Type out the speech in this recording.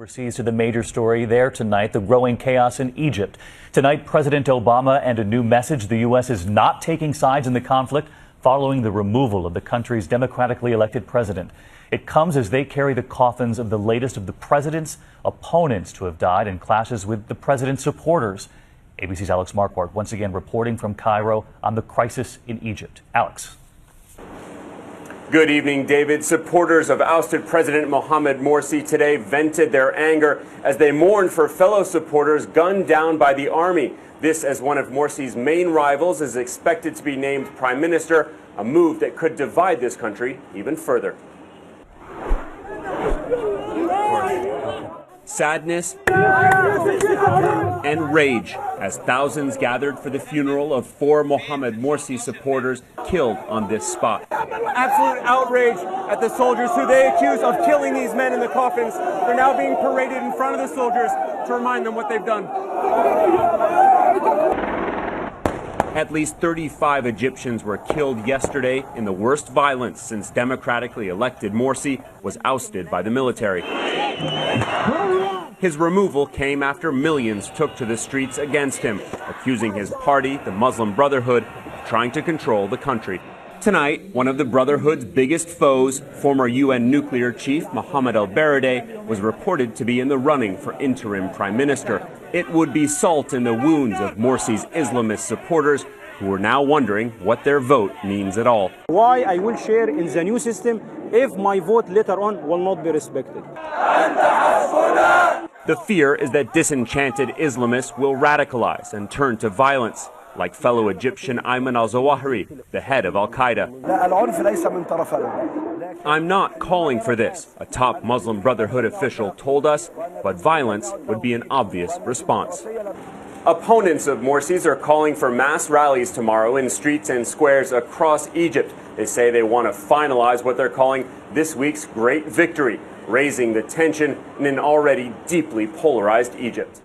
Overseas to the major story there tonight, the growing chaos in Egypt. Tonight, President Obama and a new message: the U.S. is not taking sides in the conflict following the removal of the country's democratically elected president. It comes as they carry the coffins of the latest of the president's opponents to have died in clashes with the president's supporters. ABC's Alex Marquardt once again reporting from Cairo on the crisis in Egypt. Alex. Good evening, David. Supporters of ousted President Mohamed Morsi today vented their anger as they mourned for fellow supporters gunned down by the army. This, as one of Morsi's main rivals is expected to be named prime minister, a move that could divide this country even further. Sadness and rage as thousands gathered for the funeral of 4 Mohamed Morsi supporters killed on this spot. Absolute outrage at the soldiers who they accuse of killing these men in the coffins. They're now being paraded in front of the soldiers to remind them what they've done. At least 35 Egyptians were killed yesterday in the worst violence since democratically elected Morsi was ousted by the military. His removal came after millions took to the streets against him, accusing his party, the Muslim Brotherhood, of trying to control the country. Tonight, one of the Brotherhood's biggest foes, former UN nuclear chief Mohammed al-Baradei, was reported to be in the running for interim prime minister. It would be salt in the wounds of Morsi's Islamist supporters, who are now wondering what their vote means at all. Why I will share in the new system if my vote later on will not be respected. The fear is that disenchanted Islamists will radicalize and turn to violence, like fellow Egyptian Ayman al-Zawahiri, the head of al-Qaeda. "I'm not calling for this," a top Muslim Brotherhood official told us, but violence would be an obvious response. Opponents of Morsi's are calling for mass rallies tomorrow in streets and squares across Egypt. They say they want to finalize what they're calling this week's great victory, raising the tension in an already deeply polarized Egypt.